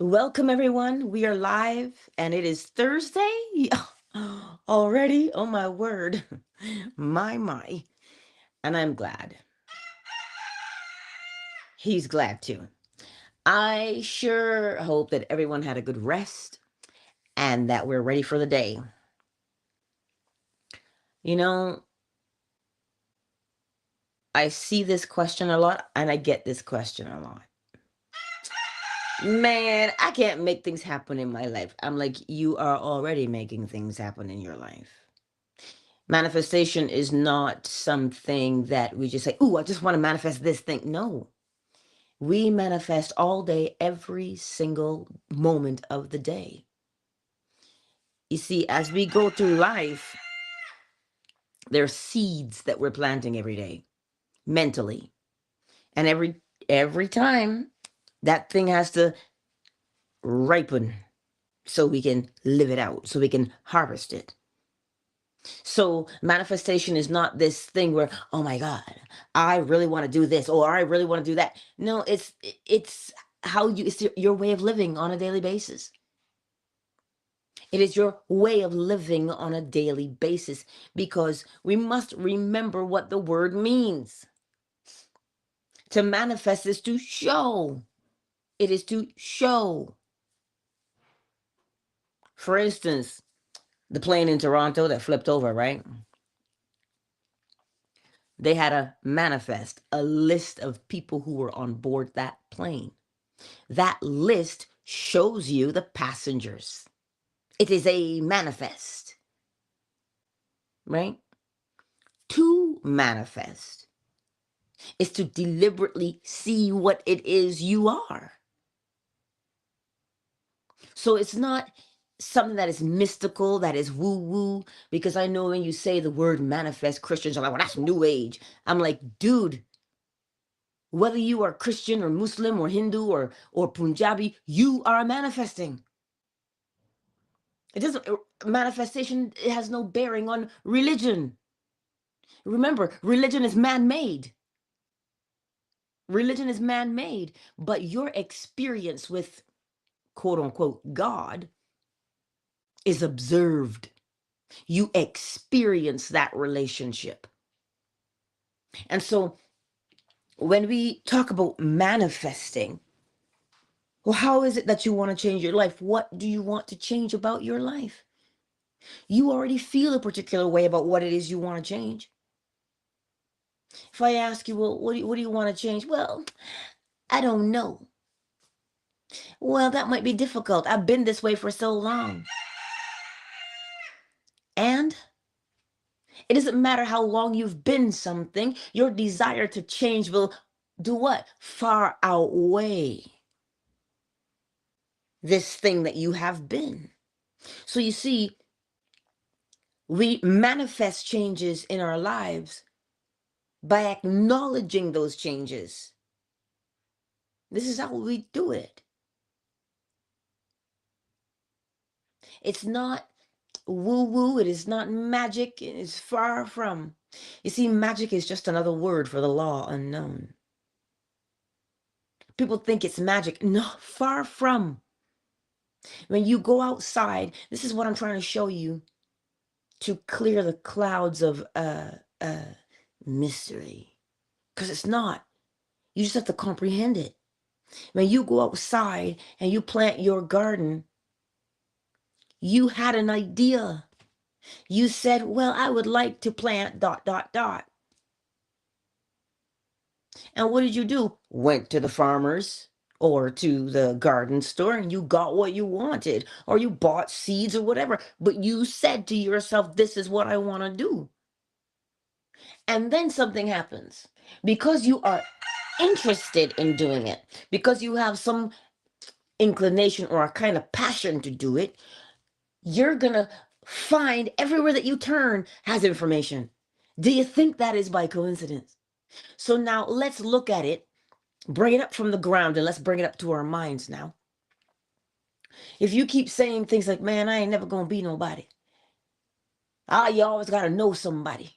Welcome, everyone. We are live and it is Thursday already. Oh, my word. My. And I'm glad. He's glad too. I sure hope that everyone had a good rest and that we're ready for the day. You know, I see this question a lot and I get this question a lot. Man, I can't make things happen in my life. I'm like, you are already making things happen in your life. Manifestation is not something that we just say, "Ooh, I just want to manifest this thing." No, we manifest all day, every single moment of the day. You see, as we go through life, there are seeds that we're planting every day, mentally. And every time that thing has to ripen so we can live it out, so we can harvest it. So manifestation is not this thing where, oh my God, I really want to do this or I really want to do that. No, it's how it's your way of living on a daily basis. It is your way of living on a daily basis because we must remember what the word means. To manifest is to show. It is to show. For instance, the plane in Toronto that flipped over, right? They had a manifest, a list of people who were on board that plane. That list shows you the passengers. It is a manifest, right? To manifest is to deliberately see what it is you are. So it's not something that is mystical, that is woo woo, because I know when you say the word manifest, Christians are like, well, that's new age. I'm like, dude, whether you are Christian or Muslim or Hindu or Punjabi, you are manifesting. It doesn't manifestation, it has no bearing on religion. Remember, religion is man-made. Religion is man-made, but your experience with quote unquote God is observed. You experience that relationship. And so when we talk about manifesting, well, how is it that you want to change your life? What do you want to change about your life? You already feel a particular way about what it is you want to change. If I ask you, well, what do you want to change? Well, I don't know. Well, that might be difficult. I've been this way for so long. And it doesn't matter how long you've been something, your desire to change will do what? Far outweigh this thing that you have been. So you see, we manifest changes in our lives by acknowledging those changes. This is how we do it. It's not woo-woo, it is not magic, it is far from. You see, magic is just another word for the law unknown. People think it's magic. No, far from. When you go outside, this is what I'm trying to show you to clear the clouds of mystery. Because it's not. You just have to comprehend it. When you go outside and you plant your garden, you had an idea. You said, well, I would like to plant ... And what did you do? Went to the farmers or to the garden store and you got what you wanted, or you bought seeds or whatever. But you said to yourself, this is what I want to do. And then something happens because you are interested in doing it, because you have some inclination or a kind of passion to do it. You're going to find everywhere that you turn has information. Do you think that is by coincidence? So now let's look at it, bring it up from the ground, and let's bring it up to our minds now. If you keep saying things like, man, I ain't never gonna be nobody. You always gotta know somebody.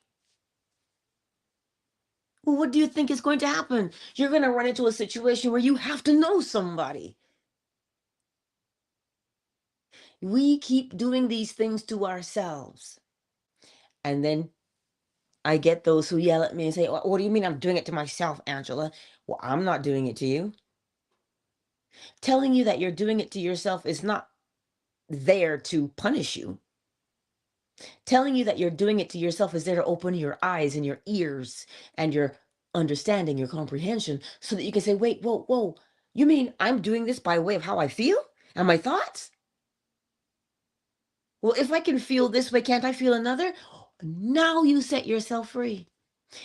Well, what do you think is going to happen? You're gonna run into a situation where you have to know somebody. We keep doing these things to ourselves. And then I get those who yell at me and say, What do you mean I'm doing it to myself, Angela?" Well, I'm not doing it to you. Telling you that you're doing it to yourself is not there to punish you. Telling you that you're doing it to yourself is there to open your eyes and your ears and your understanding, your comprehension, so that you can say, wait, whoa, whoa, you mean I'm doing this by way of how I feel and my thoughts? Well, if I can feel this way, can't I feel another? Now you set yourself free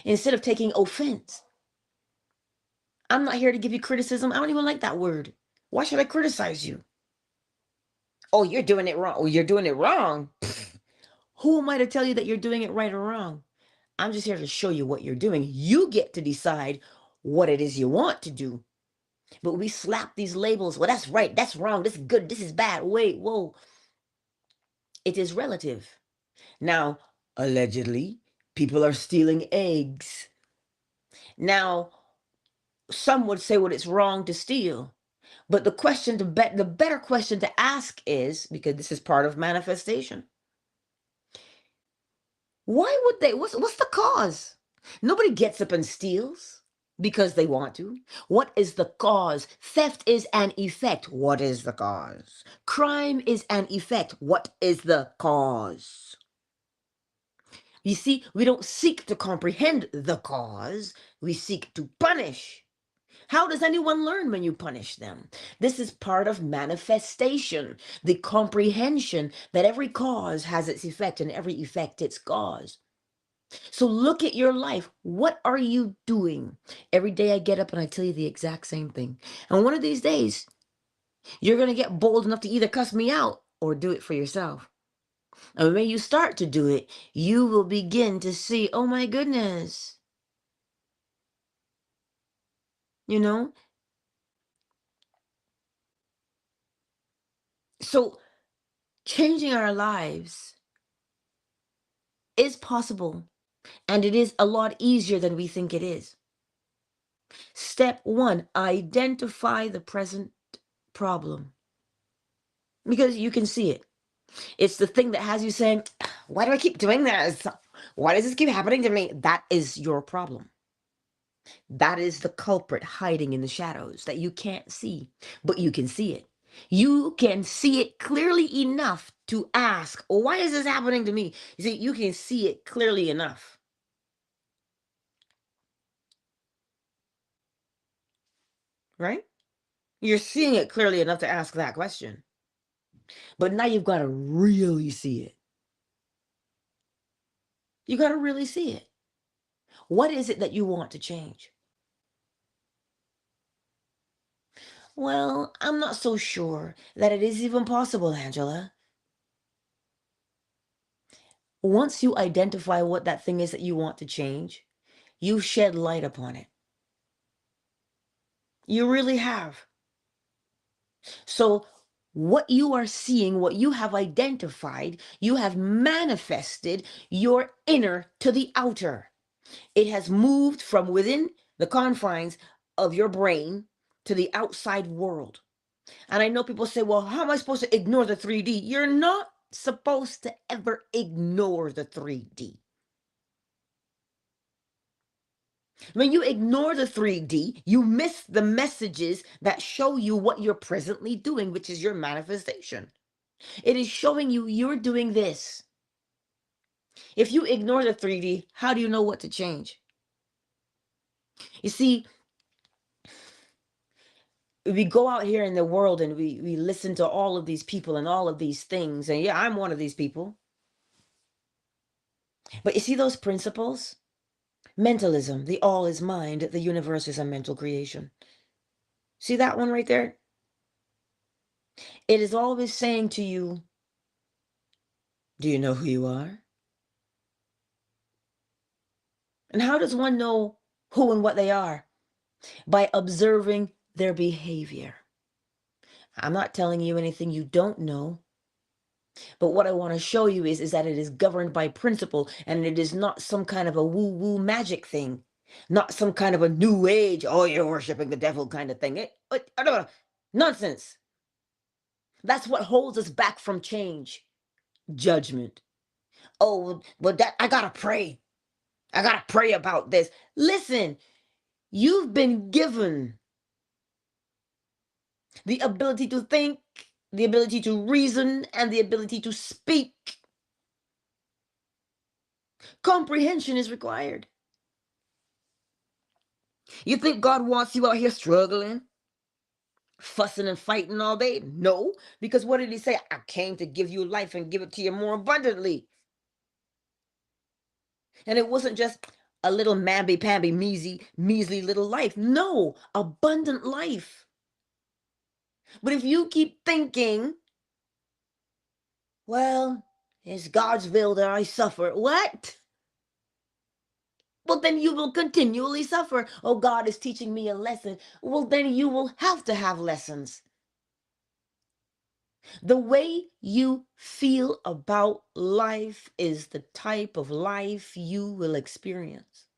instead of taking offense. I'm not here to give you criticism. I don't even like that word. Why should I criticize you? Oh, you're doing it wrong. Oh, you're doing it wrong. Who am I to tell you that you're doing it right or wrong? I'm just here to show you what you're doing. You get to decide what it is you want to do. But we slap these labels. Well, that's right. That's wrong. This is good. This is bad. Wait, whoa. It is relative. Now, allegedly, people are stealing eggs. Now, some would say, well, it's wrong to steal. But the question to the better question to ask is, because this is part of manifestation, why would they? What's the cause? Nobody gets up and steals because they want to. What is the cause? Theft is an effect. What is the cause? Crime is an effect. What is the cause? You see, we don't seek to comprehend the cause, we seek to punish. How does anyone learn when you punish them? This is part of manifestation, the comprehension that every cause has its effect and every effect its cause. So look at your life. What are you doing? Every day I get up and I tell you the exact same thing. And one of these days, you're going to get bold enough to either cuss me out or do it for yourself. And when you start to do it, you will begin to see, oh my goodness, you know? So changing our lives is possible, and it is a lot easier than we think it is. Step one, identify the present problem because you can see it. It's the thing that has you saying, why do I keep doing this? Why does this keep happening to me? That is your problem. That is the culprit hiding in the shadows that you can't see, but you can see it. You can see it clearly enough to ask, why is this happening to me? You see, you can see it clearly enough, right? You're seeing it clearly enough to ask that question. But now you've got to really see it. You got to really see it. What is it that you want to change? Well, I'm not so sure that it is even possible, Angela. Once you identify what that thing is that you want to change, you shed light upon it. You really have. So, what you are seeing, what you have identified, you have manifested your inner to the outer. It has moved from within the confines of your brain to the outside world. And I know people say, well, how am I supposed to ignore the 3D? You're not supposed to ever ignore the 3D. When you ignore the 3D, you miss the messages that show you what you're presently doing, which is your manifestation. It is showing you you're doing this. If you ignore the 3D, how do you know what to change? You see, we go out here in the world and we listen to all of these people and all of these things. And yeah, I'm one of these people. But you see those principles? Mentalism, the all is mind, the universe is a mental creation. See that one right there? It is always saying to you, do you know who you are? And how does one know who and what they are? By observing their behavior. I'm not telling you anything you don't know. But what I want to show you is that it is governed by principle and it is not some kind of a woo-woo magic thing. Not some kind of a new age, oh, you're worshiping the devil kind of thing. Nonsense. That's what holds us back from change. Judgment. Oh, but that I gotta pray. I gotta pray about this. Listen, you've been given the ability to think, the ability to reason, and the ability to speak. Comprehension is required. You think God wants you out here struggling, fussing and fighting all day? No, because what did he say? I came to give you life and give it to you more abundantly. And it wasn't just a little mamby-pamby, measly little life. No, abundant life. But if you keep thinking, well, it's God's will that I suffer. What? Well, then you will continually suffer. Oh, God is teaching me a lesson. Well, then you will have to have lessons. The way you feel about life is the type of life you will experience.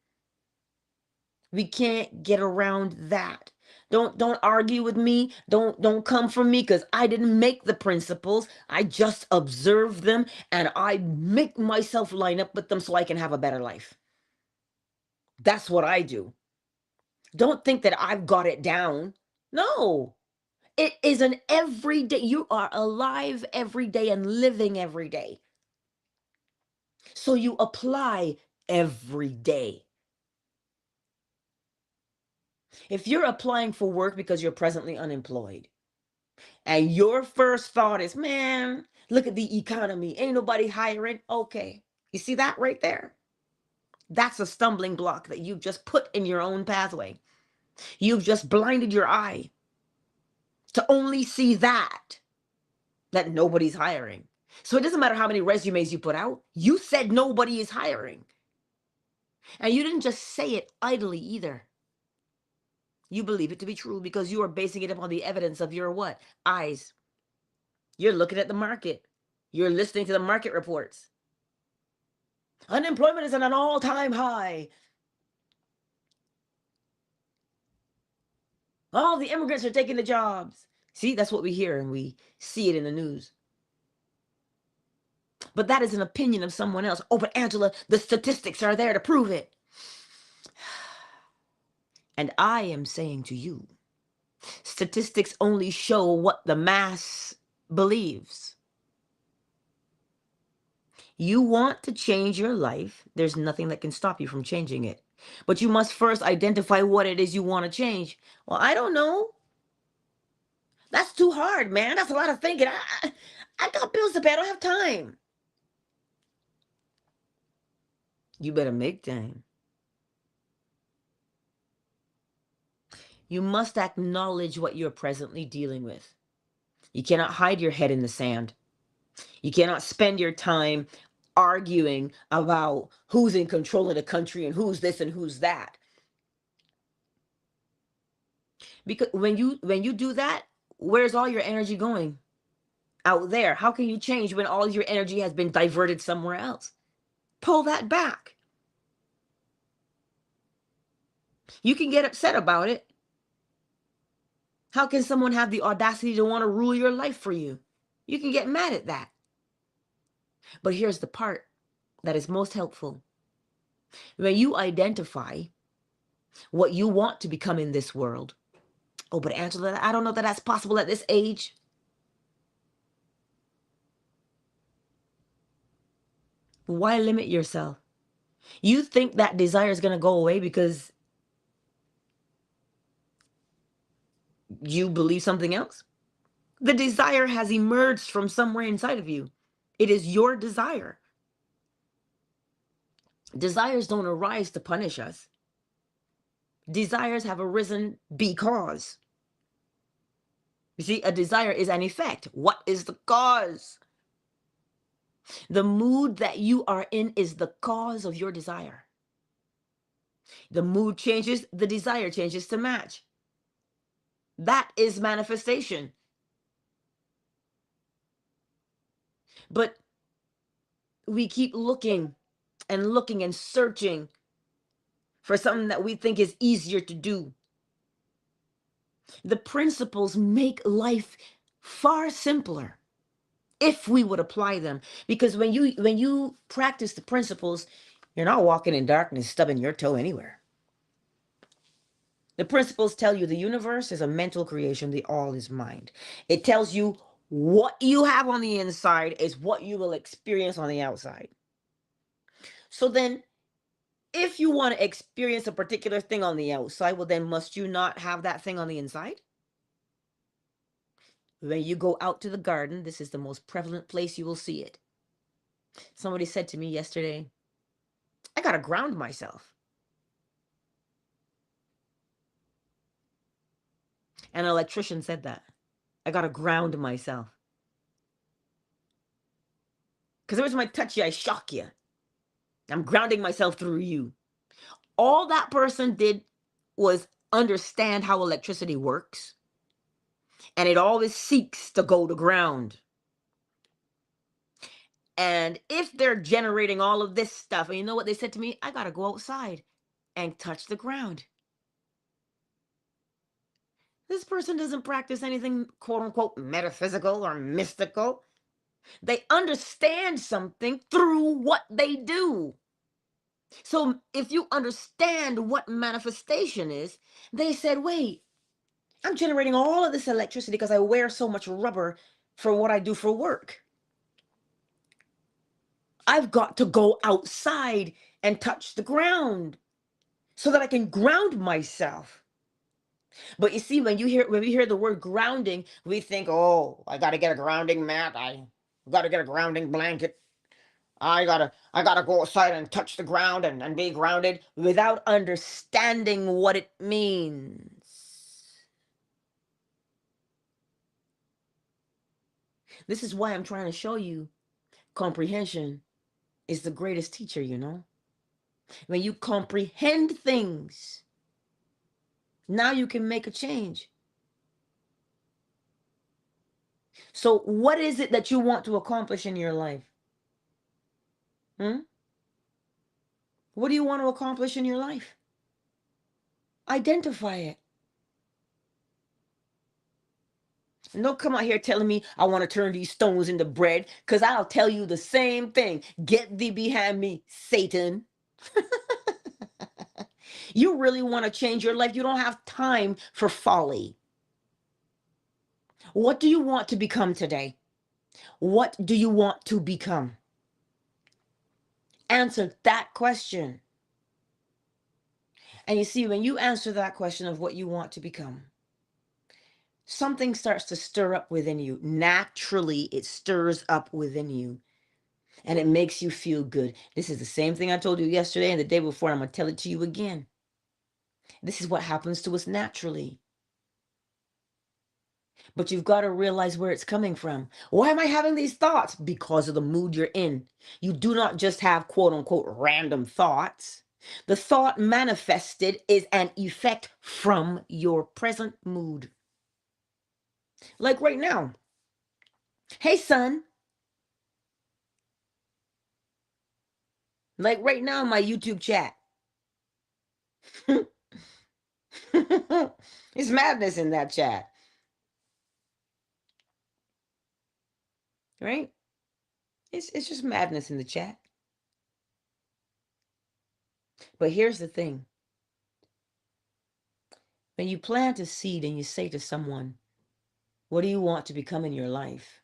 We can't get around that. Don't argue with me. Don't come for me because I didn't make the principles. I just observe them and I make myself line up with them so I can have a better life. That's what I do. Don't think that I've got it down. No. It is an everyday. You are alive every day and living every day. So you apply every day. If you're applying for work because you're presently unemployed, and your first thought is, man, look at the economy. Ain't nobody hiring. Okay. You see that right there? That's a stumbling block that you've just put in your own pathway. You've just blinded your eye to only see that nobody's hiring. So it doesn't matter how many resumes you put out. You said nobody is hiring. And you didn't just say it idly either. You believe it to be true because you are basing it upon the evidence of your what? Eyes. You're looking at the market. You're listening to the market reports. Unemployment is at an all-time high. All the immigrants are taking the jobs. See, that's what we hear and we see it in the news. But that is an opinion of someone else. Oh, but Angela, the statistics are there to prove it. And I am saying to you, statistics only show what the mass believes. You want to change your life, there's nothing that can stop you from changing it. But you must first identify what it is you want to change. Well, I don't know. That's too hard, man. That's a lot of thinking. I got bills to pay. I don't have time. You better make time. You must acknowledge what you're presently dealing with. You cannot hide your head in the sand. You cannot spend your time arguing about who's in control of the country and who's this and who's that. Because when you do that, where's all your energy going? Out there. How can you change when all your energy has been diverted somewhere else? Pull that back. You can get upset about it. How can someone have the audacity to want to rule your life for you? You can get mad at that. But here's the part that is most helpful. When you identify what you want to become in this world, oh, but Angela, I don't know that that's possible at this age. Why limit yourself? You think that desire is going to go away because you believe something else? The desire has emerged from somewhere inside of you. It is your desire. Desires don't arise to punish us. Desires have arisen because. You see, a desire is an effect. What is the cause? The mood that you are in is the cause of your desire. The mood changes, the desire changes to match. That is manifestation. But we keep looking and searching for something that we think is easier to do. The principles make life Far simpler if we would apply them. Because when you practice the principles, you're not walking in darkness, stubbing your toe anywhere. The principles tell you the universe is a mental creation, the all is mind. It tells you what you have on the inside is what you will experience on the outside. So then, if you want to experience a particular thing on the outside, well, then must you not have that thing on the inside? When you go out to the garden, this is the most prevalent place you will see it. Somebody said to me yesterday, I got to ground myself. An electrician said that. I got to ground myself. Because every time I touch you, I shock you. I'm grounding myself through you. All that person did was understand how electricity works. And it always seeks to go to ground. And if they're generating all of this stuff, and you know what they said to me? I got to go outside and touch the ground. This person doesn't practice anything, quote unquote, metaphysical or mystical. They understand something through what they do. So if you understand what manifestation is, they said, wait, I'm generating all of this electricity because I wear so much rubber for what I do for work. I've got to go outside and touch the ground so that I can ground myself. But you see, when we hear the word grounding, we think, oh, I got to get a grounding mat. I got to get a grounding blanket. I gotta go outside and touch the ground and be grounded without understanding what it means. This is why I'm trying to show you comprehension is the greatest teacher, you know? When you comprehend things, now you can make a change. So what is it that you want to accomplish in your life? What do you want to accomplish in your life? Identify it. And don't come out here telling me I want to turn these stones into bread, because I'll tell you the same thing. Get thee behind me, Satan. You really want to change your life? You don't have time for folly. What do you want to become today? What do you want to become? Answer that question. And you see, when you answer that question of what you want to become, something starts to stir up within you. Naturally, it stirs up within you. And it makes you feel good. This is the same thing I told you yesterday and the day before. I'm going to tell it to you again. This is what happens to us naturally. But you've got to realize where it's coming from. Why am I having these thoughts? Because of the mood you're in. You do not just have quote unquote random thoughts. The thought manifested is an effect from your present mood. Like right now. Hey, son. Like right now in my YouTube chat. It's madness in that chat. Right? It's just madness in the chat. But here's the thing. When you plant a seed and you say to someone, what do you want to become in your life?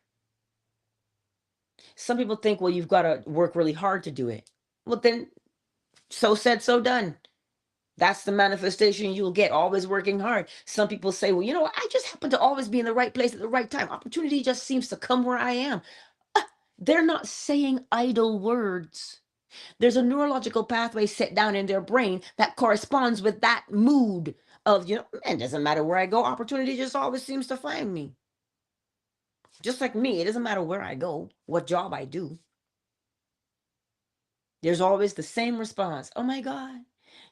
Some people think, well, you've got to work really hard to do it. Well, then, so said, so done. That's the manifestation you'll get, always working hard. Some people say, well, you know what? I just happen to always be in the right place at the right time. Opportunity just seems to come where I am. They're not saying idle words. There's a neurological pathway set down in their brain that corresponds with that mood of, you know, it doesn't matter where I go, opportunity just always seems to find me. Just like me, it doesn't matter where I go, what job I do. There's always the same response. Oh my God,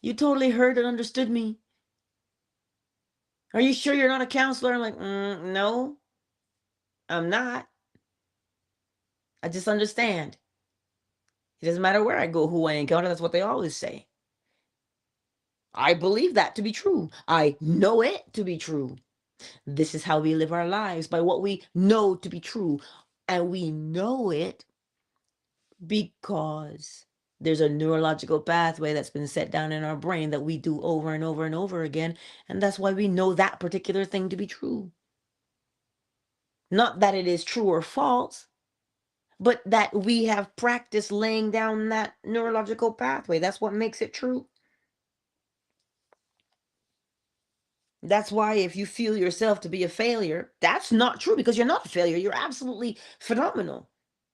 you totally heard and understood me. Are you sure you're not a counselor? I'm like, no, I'm not. I just understand. It doesn't matter where I go, who I encounter. That's what they always say. I believe that to be true. I know it to be true. This is how we live our lives, by what we know to be true. And we know it because there's a neurological pathway that's been set down in our brain that we do over and over and over again. And that's why we know that particular thing to be true. Not that it is true or false, but that we have practiced laying down that neurological pathway. That's what makes it true. That's why if you feel yourself to be a failure, that's not true, because you're not a failure. You're absolutely phenomenal.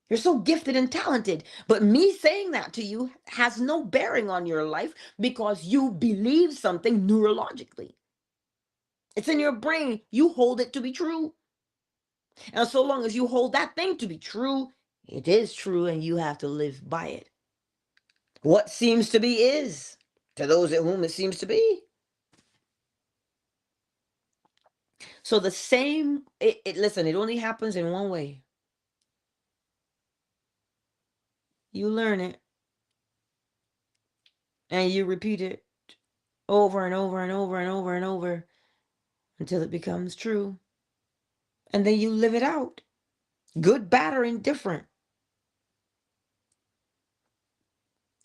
You're so gifted and talented. But me saying that to you has no bearing on your life because you believe something neurologically. It's in your brain. You hold it to be true. And so long as you hold that thing to be true, it is true, and you have to live by it. What seems to be is, to those at whom it seems to be. So the same, listen, it only happens in one way. You learn it and you repeat it over and over and over and over and over until it becomes true. And then you live it out, good, bad, or indifferent.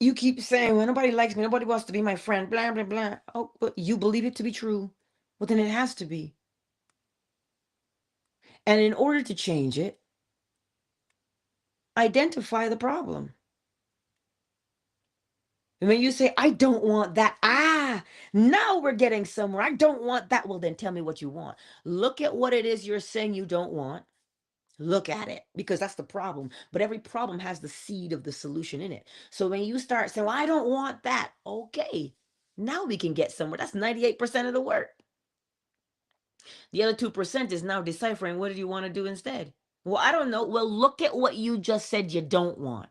You keep saying, well, nobody likes me, nobody wants to be my friend, blah, blah, blah. Oh, but you believe it to be true. Well, then it has to be. And in order to change it, identify the problem. And when you say, I don't want that, now we're getting somewhere. I don't want that. Well, then tell me what you want. Look at what it is you're saying you don't want. Look at it, because that's the problem. But every problem has the seed of the solution in it. So when you start saying, well, I don't want that. Okay, now we can get somewhere. That's 98% of the work. The other 2% is now deciphering, what do you want to do instead? Well, I don't know. Well, look at what you just said you don't want.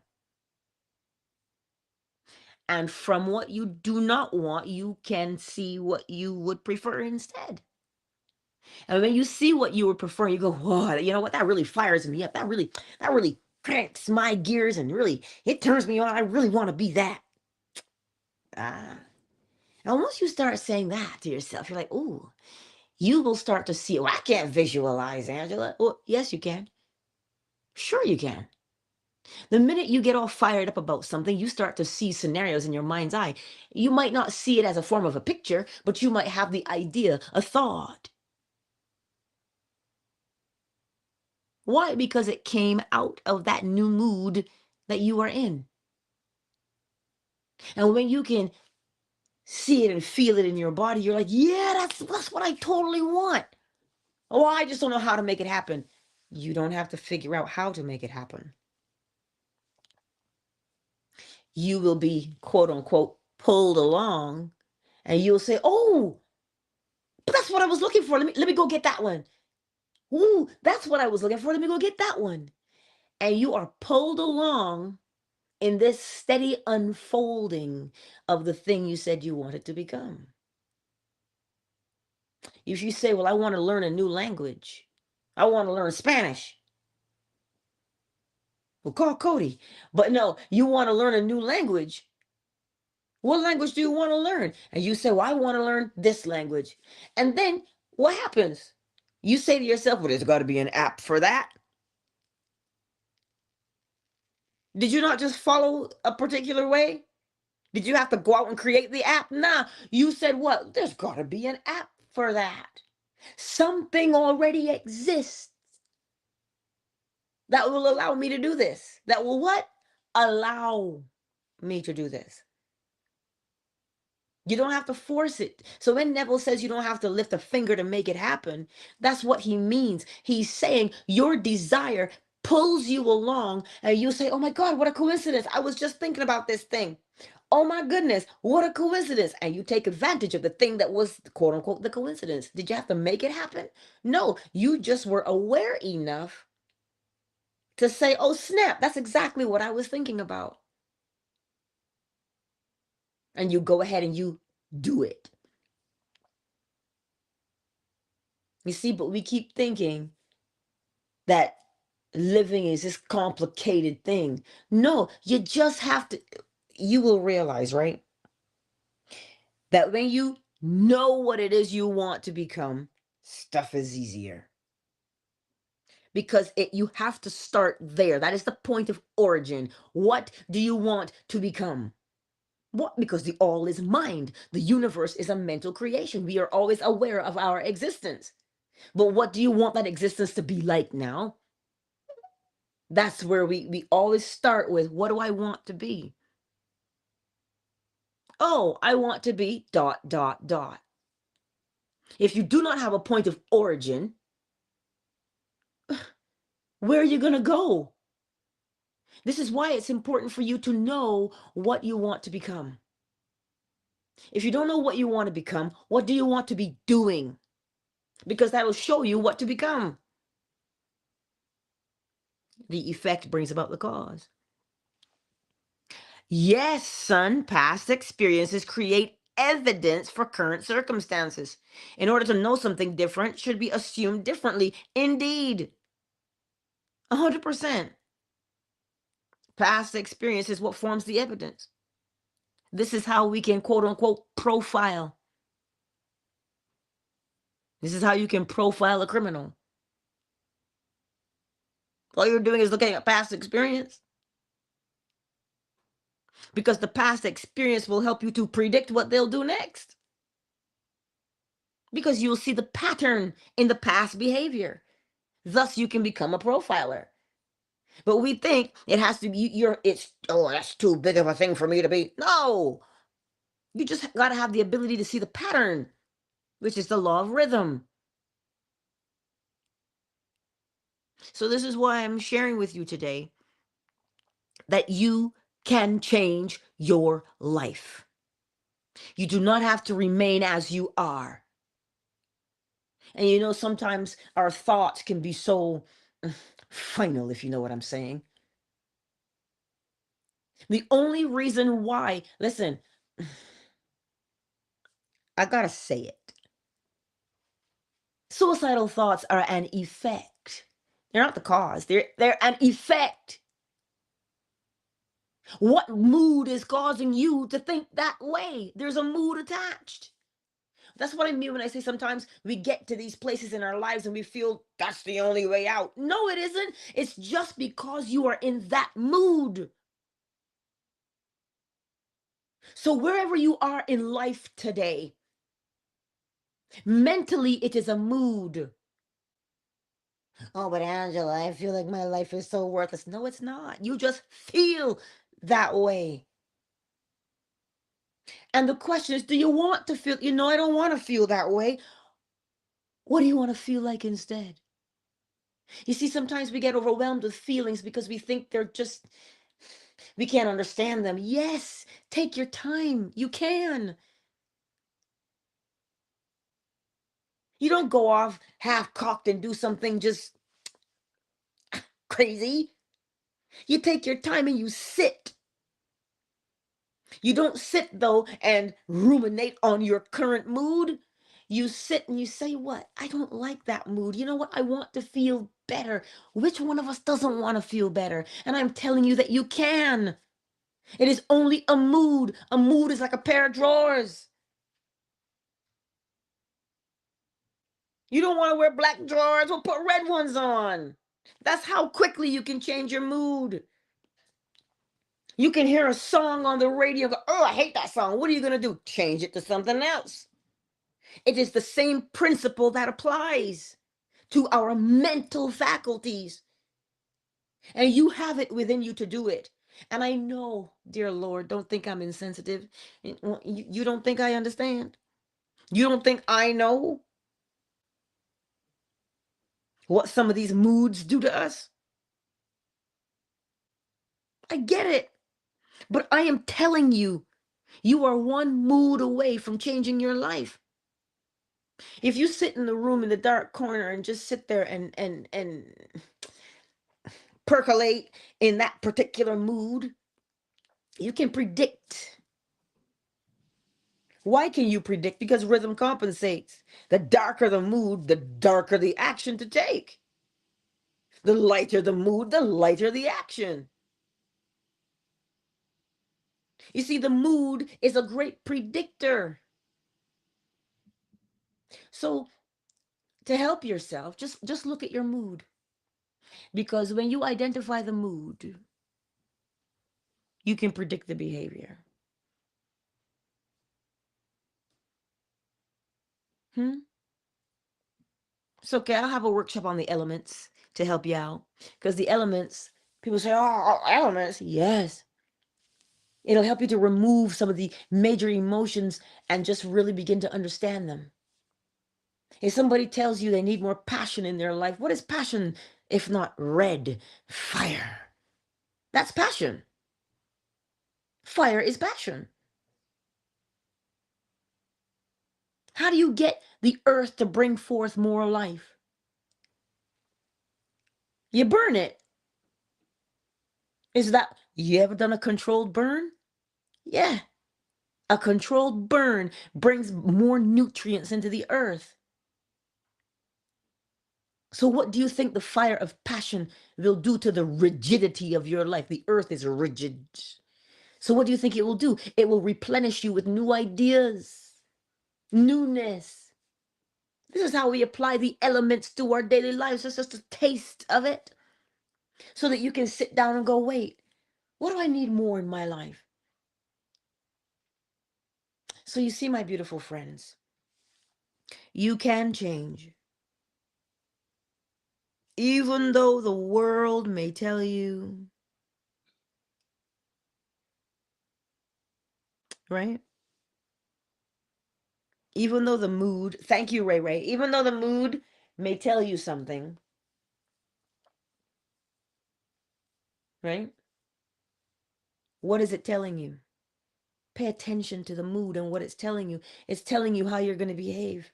And from what you do not want, you can see what you would prefer instead. And when you see what you would prefer, you go, whoa, you know what? That really fires me up. That really cranks my gears and really, it turns me on. I really want to be that. And once you start saying that to yourself, you're like, ooh, you will start to see, oh, I can't visualize, Angela. Well, yes, you can. Sure, you can. The minute you get all fired up about something, you start to see scenarios in your mind's eye. You might not see it as a form of a picture, but you might have the idea, a thought. Why? Because it came out of that new mood that you are in. And when you can see it and feel it in your body, you're like, yeah, that's what I totally want. Oh, I just don't know how to make it happen. You don't have to figure out how to make it happen. You will be, quote unquote, pulled along, and you'll say, oh, but that's what I was looking for. Let me go get that one. Ooh, that's what I was looking for. Let me go get that one. And you are pulled along in this steady unfolding of the thing you said you wanted to become. If you say, well, I want to learn a new language, I want to learn Spanish, well, call Cody. But no, you want to learn a new language. What language do you want to learn? And you say, well, I want to learn this language. And then what happens? You say to yourself, well, there's got to be an app for that. Did you not just follow a particular way? Did you have to go out and create the app? Nah, you said what? There's got to be an app for that. Something already exists that will allow me to do this. That will what? Allow me to do this. You don't have to force it. So when Neville says you don't have to lift a finger to make it happen, that's what he means. He's saying your desire pulls you along and you say, oh my God, what a coincidence. I was just thinking about this thing. Oh my goodness, what a coincidence. And you take advantage of the thing that was, quote unquote, the coincidence. Did you have to make it happen? No, you just were aware enough to say, oh snap, that's exactly what I was thinking about. And you go ahead and you do it. You see, but we keep thinking that living is this complicated thing. No, you just have to, you will realize, right? That when you know what it is you want to become, stuff is easier. Because you have to start there. That is the point of origin. What do you want to become? What? Because the all is mind. The universe is a mental creation. We are always aware of our existence. But what do you want that existence to be like now? That's where we always start with, what do I want to be? Oh, I want to be dot, dot, dot. If you do not have a point of origin, where are you going to go? This is why it's important for you to know what you want to become. If you don't know what you want to become, what do you want to be doing? Because that will show you what to become. The effect brings about the cause. Yes, son, past experiences create evidence for current circumstances. In order to know something different should be assumed differently. Indeed, 100%. Past experience is what forms the evidence. This is how we can quote unquote profile. This is how you can profile a criminal. All you're doing is looking at past experience. Because the past experience will help you to predict what they'll do next. Because you'll see the pattern in the past behavior. Thus, you can become a profiler. But we think it has to be, oh, that's too big of a thing for me to be. No, you just got to have the ability to see the pattern, which is the law of rhythm. So this is why I'm sharing with you today that you can change your life. You do not have to remain as you are. And you know, sometimes our thoughts can be so final, if you know what I'm saying. The only reason why, listen, I gotta say it. Suicidal thoughts are an effect. They're not the cause. They're an effect. What mood is causing you to think that way? There's a mood attached. That's what I mean when I say sometimes we get to these places in our lives and we feel that's the only way out. No, it isn't. It's just because you are in that mood. So wherever you are in life today, mentally it is a mood. Oh, but Angela, I feel like my life is so worthless. No, it's not. You just feel that way. And the question is, do you want to feel, I don't want to feel that way. What do you want to feel like instead? You see, sometimes we get overwhelmed with feelings because we think we can't understand them. Yes, take your time. You can. You don't go off half cocked and do something just crazy. You take your time and you sit. You don't sit though and ruminate on your current mood. You sit and you say, what? I don't like that mood. You know what? I want to feel better. Which one of us doesn't want to feel better? And I'm telling you that you can. It is only a mood. A mood is like a pair of drawers. You don't want to wear black drawers? Well, put red ones on. That's how quickly you can change your mood. You can hear a song on the radio and go, oh, I hate that song. What are you going to do? Change it to something else. It is the same principle that applies to our mental faculties. And you have it within you to do it. And I know, dear Lord, don't think I'm insensitive. You don't think I understand? You don't think I know what some of these moods do to us? I get it. But I am telling you, you are one mood away from changing your life. If you sit in the room in the dark corner and just sit there and percolate in that particular mood, you can predict. Why can you predict? Because rhythm compensates. The darker the mood, the darker the action to take. The lighter the mood, the lighter the action. You see, the mood is a great predictor. So To help yourself, just look at your mood. Because when you identify the mood, you can predict the behavior. Hmm? It's okay. I'll have a workshop on the elements to help you out. Because the elements, people say, oh, elements. Yes. It'll help you to remove some of the major emotions and just really begin to understand them. If somebody tells you they need more passion in their life, what is passion if not red fire? That's passion. Fire is passion. How do you get the earth to bring forth more life? You burn it. Is that, you ever done a controlled burn? Yeah. A controlled burn brings more nutrients into the earth. So what do you think the fire of passion will do to the rigidity of your life? The earth is rigid. So what do you think it will do? It will replenish you with new ideas, newness. This is how we apply the elements to our daily lives. It's just a taste of it so that you can sit down and go, wait, what do I need more in my life? So you see, my beautiful friends, you can change. Even though the world may tell you, right? Even though the mood, thank you, Ray Ray, even though the mood may tell you something, right? What is it telling you? Pay attention to the mood and what it's telling you. It's telling you how you're going to behave.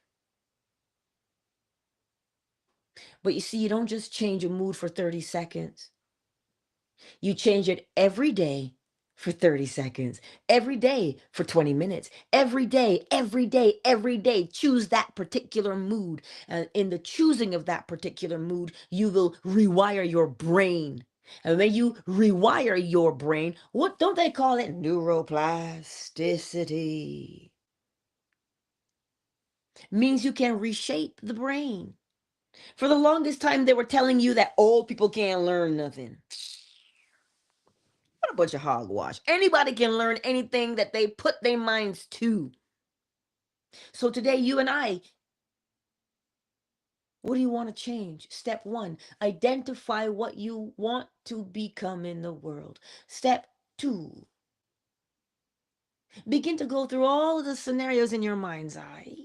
But you see, you don't just change a mood for 30 seconds. You change it every day for 30 seconds, every day for 20 minutes, every day, every day, every day. Choose that particular mood. And in the choosing of that particular mood, you will rewire your brain. And when you rewire your brain, what don't they call it? Neuroplasticity. Means you can reshape the brain. For the longest time, they were telling you that old people can't learn nothing. What a bunch of hogwash. Anybody can learn anything that they put their minds to. So today, you and I, what do you want to change? Step one, identify what you want to become in the world. Step two, begin to go through all of the scenarios in your mind's eye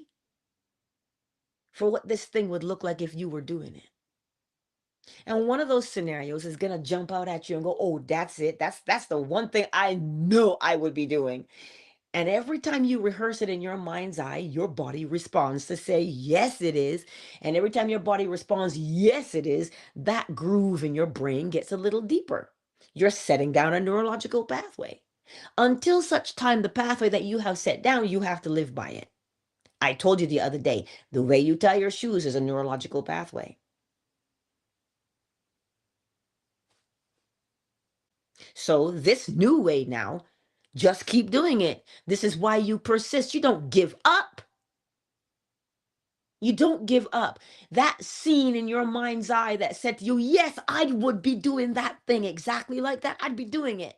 for what this thing would look like if you were doing it. And one of those scenarios is going to jump out at you and go, oh, that's it. That's the one thing I know I would be doing. And every time you rehearse it in your mind's eye, your body responds to say, yes, it is. And every time your body responds, yes, it is, that groove in your brain gets a little deeper. You're setting down a neurological pathway. Until such time, the pathway that you have set down, you have to live by it. I told you the other day, the way you tie your shoes is a neurological pathway. So this new way now, just keep doing it. This is why you persist. You don't give up. You don't give up. That scene in your mind's eye that said to you, yes, I would be doing that thing exactly like that. I'd be doing it.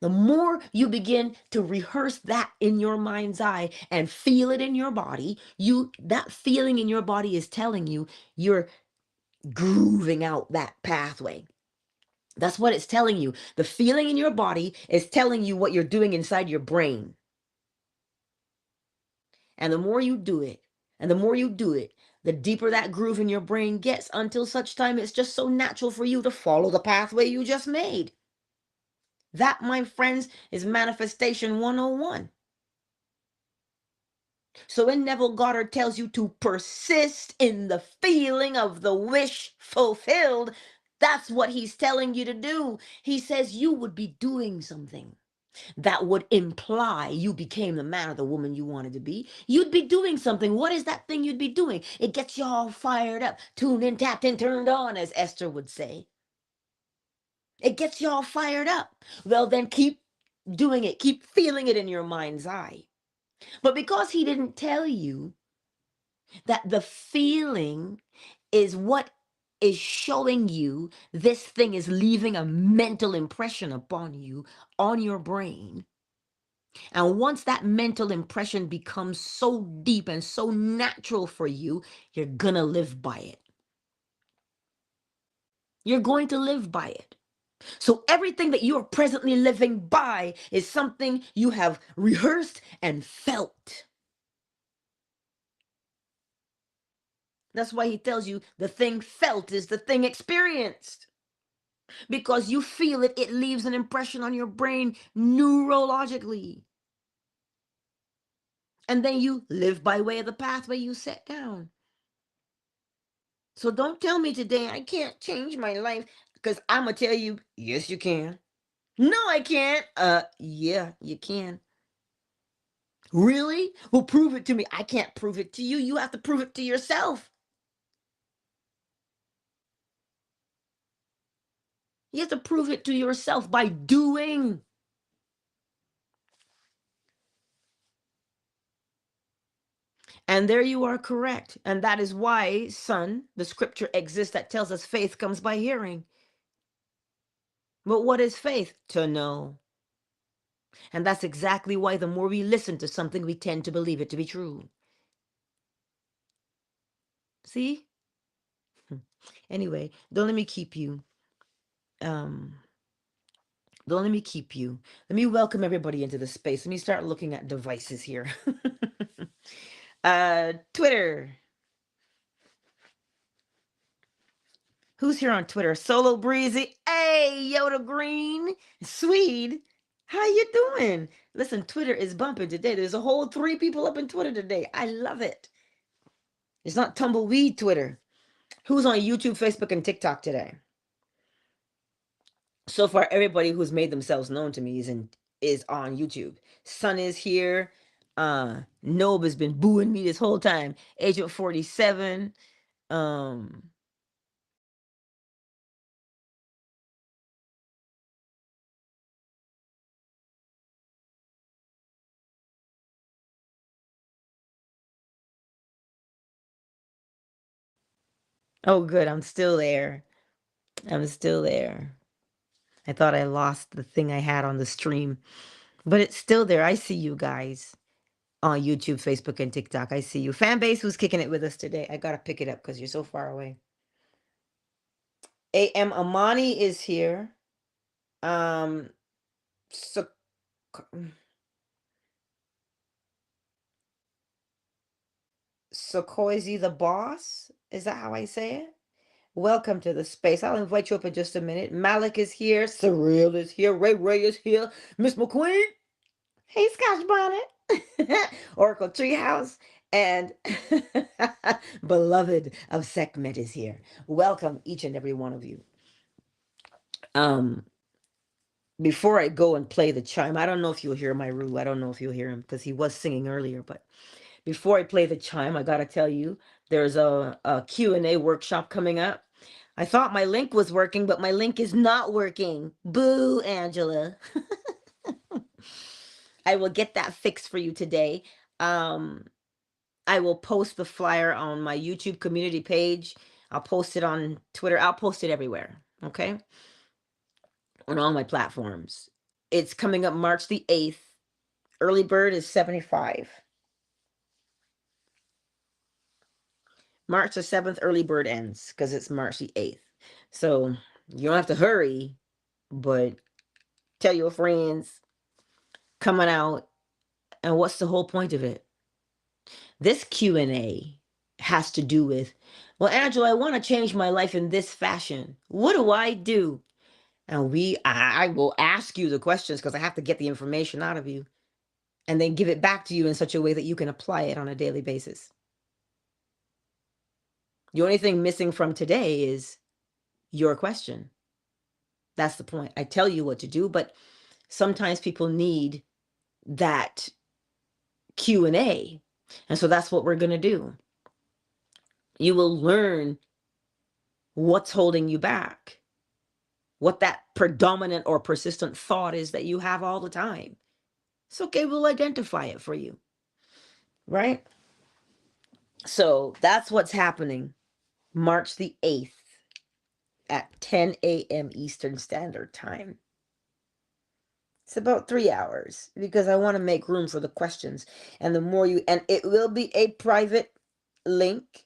The more you begin to rehearse that in your mind's eye and feel it in your body, that feeling in your body is telling you you're grooving out that pathway. That's what it's telling you. The feeling in your body is telling you what you're doing inside your brain. And the more you do it, and the more you do it, the deeper that groove in your brain gets until such time it's just so natural for you to follow the pathway you just made. That, my friends, is manifestation 101. So when Neville Goddard tells you to persist in the feeling of the wish fulfilled, that's what he's telling you to do. He says you would be doing something that would imply you became the man or the woman you wanted to be. You'd be doing something. What is that thing you'd be doing? It gets you all fired up, tuned in, tapped in, turned on, as Esther would say. It gets you all fired up. Well, then keep doing it. Keep feeling it in your mind's eye. But because he didn't tell you That the feeling is what is showing you this thing is leaving a mental impression upon you, on your brain. And once that mental impression becomes so deep and so natural for you, you're going to live by it. You're going to live by it. So everything that you are presently living by is something you have rehearsed and felt. That's why he tells you the thing felt is the thing experienced. Because you feel it, it leaves an impression on your brain neurologically. And then you live by way of the pathway you set down. So don't tell me today I can't change my life, because I'm going to tell you, yes, you can. No, I can't. Yeah, you can. Really? Well, prove it to me. I can't prove it to you. You have to prove it to yourself. You have to prove it to yourself by doing. And there you are correct. And that is why, son, the scripture exists that tells us faith comes by hearing. But what is faith? To know. And that's exactly why the more we listen to something, we tend to believe it to be true. See? Anyway, don't let me keep you. Um, don't let me keep you. Let me welcome everybody into the space. Let me start looking at devices here. Twitter. Who's here on Twitter? Solo Breezy. Hey, Yoda Green. Swede. How you doing? Listen, Twitter is bumping today. There's a whole 3 people up in Twitter today. I love it. It's not tumbleweed Twitter. Who's on YouTube, Facebook, and TikTok today? So far, everybody who's made themselves known to me is on YouTube. Sun is here. Nob has been booing me this whole time. Agent 47. Oh, good. I'm still there. I'm still there. I thought I lost the thing I had on the stream, but it's still there. I see you guys on YouTube, Facebook, and TikTok. I see you. Fan base who's kicking it with us today. I gotta pick it up because you're so far away. AM Amani is here. So Sokoizi the boss. Is that how I say it? Welcome to the space. I'll invite you up in just a minute. Malik is here. Surreal is here. Ray is here. Miss McQueen. Hey, Scotch Bonnet. Oracle Treehouse. And beloved of Sekhmet is here. Welcome, each and every one of you. Before I go and play the chime, I don't know if you'll hear my Roo. I don't know if you'll hear him because he was singing earlier. But before I play the chime, I got to tell you, there's a Q&A workshop coming up. I thought my link was working, but my link is not working. Boo, Angela. I will get that fixed for you today. I will post the flyer on my YouTube community page. I'll post it on Twitter. I'll post it everywhere. Okay. On all my platforms. It's coming up March the 8th. Early bird is $75. March the 7th, early bird ends because it's March the 8th. So you don't have to hurry, but tell your friends coming out. And what's the whole point of it? This Q&A has to do with, well, Angela, I want to change my life in this fashion. What do I do? And I will ask you the questions because I have to get the information out of you and then give it back to you in such a way that you can apply it on a daily basis. The only thing missing from today is your question. That's the point. I tell you what to do, but sometimes people need that Q&A. And so that's what we're going to do. You will learn what's holding you back, what that predominant or persistent thought is that you have all the time. It's okay. We'll identify it for you. Right? So that's what's happening March the 8th at 10 a.m. Eastern Standard Time. It's about 3 hours because I want to make room for the questions. And the more you, and it will be a private link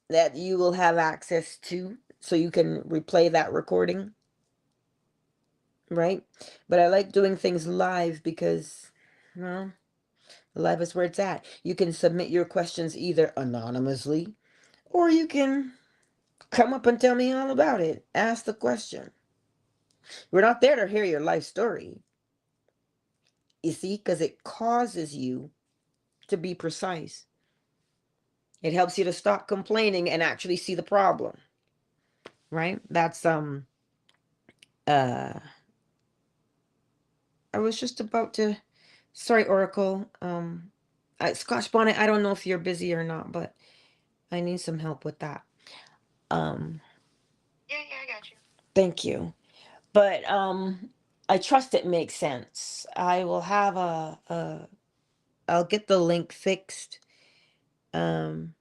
that you will have access to so you can replay that recording, right? But I like doing things live because, well, live is where it's at. You can submit your questions either anonymously or you can come up and tell me all about it. Ask the question. We're not there to hear your life story, you see, because it causes you to be precise. It helps you to stop complaining and actually see the problem, right? That's uh I was just about to, sorry, Oracle. Scotch Bonnet, I don't know if you're busy or not, but I need some help with that. Um, Yeah, I got you. thank you. But I trust it makes sense. I will have I'll get the link fixed. Um,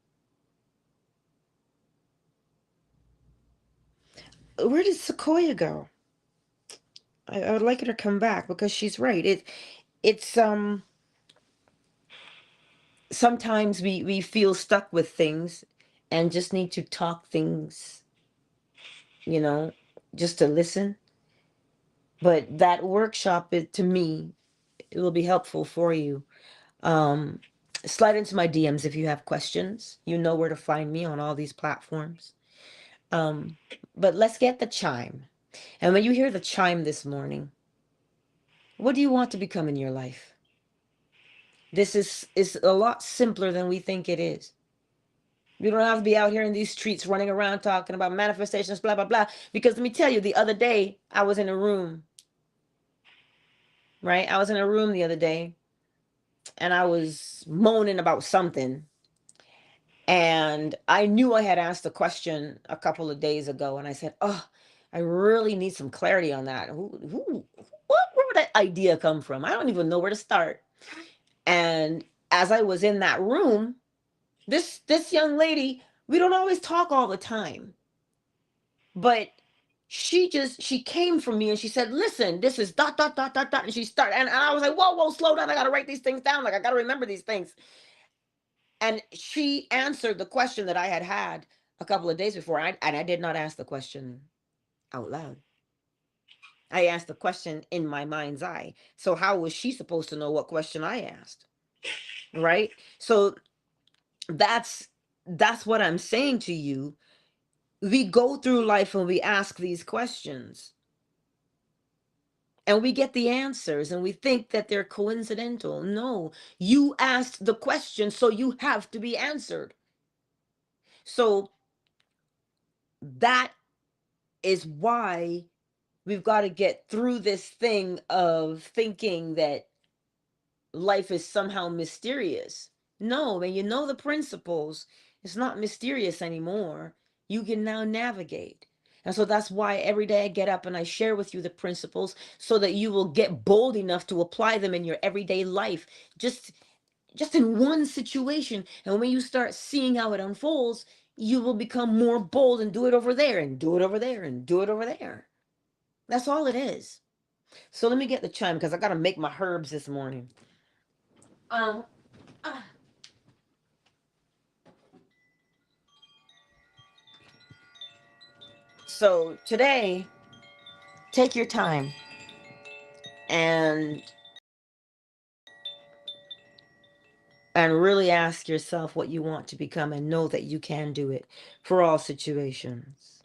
where did Sequoia go? I would like her to come back because she's right. It's sometimes we feel stuck with things and just need to talk things, you know, just to listen. But that workshop, it, to me, it will be helpful for you. Um, Slide into my DMs if you have questions. You know where to find me on all these platforms. Um, but let's get the chime. And when you hear the chime this morning, what do you want to become in your life? This is a lot simpler than we think it is. You don't have to be out here in these streets running around talking about manifestations, blah, blah, blah. Because let me tell you, the other day, I was in a room, right? I was in a room the other day and I was moaning about something. And I knew I had asked a question a couple of days ago. And I said, oh, I really need some clarity on that. Where would that idea come from? I don't even know where to start. And as I was in that room, this young lady, we don't always talk all the time, but she came from me and she said, listen, this is dot dot dot dot dot, and she started, and I was like, whoa, slow down, I gotta write these things down, like I gotta remember these things. And she answered the question that I had a couple of days before, and I did not ask the question out loud. I asked the question in my mind's eye. So how was she supposed to know what question I asked? Right? So that's that's what I'm saying to you. We go through life and we ask these questions and we get the answers and we think that they're coincidental. No, you asked the question, so you have to be answered. So that is why we've got to get through this thing of thinking that life is somehow mysterious. No, when you know the principles, it's not mysterious anymore. You can now navigate. And so that's why every day I get up and I share with you the principles so that you will get bold enough to apply them in your everyday life. Just just in one situation. And when you start seeing how it unfolds, you will become more bold and do it over there and do it over there and do it over there. That's all it is. So let me get the chime because I got to make my herbs this morning. Um, ah. So today, take your time and really ask yourself what you want to become and know that you can do it for all situations.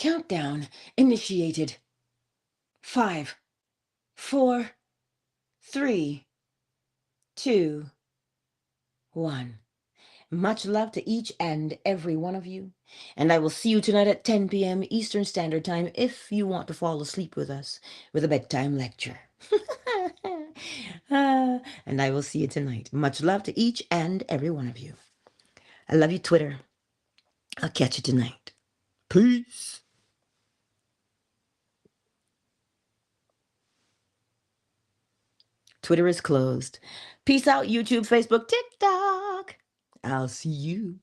Countdown initiated. 5, 4, 3, 2, 1. Much love to each and every one of you. And I will see you tonight at 10 p.m. Eastern Standard Time if you want to fall asleep with us with a bedtime lecture. And I will see you tonight. Much love to each and every one of you. I love you, Twitter. I'll catch you tonight. Peace. Twitter is closed. Peace out, YouTube, Facebook, TikTok. I'll see you.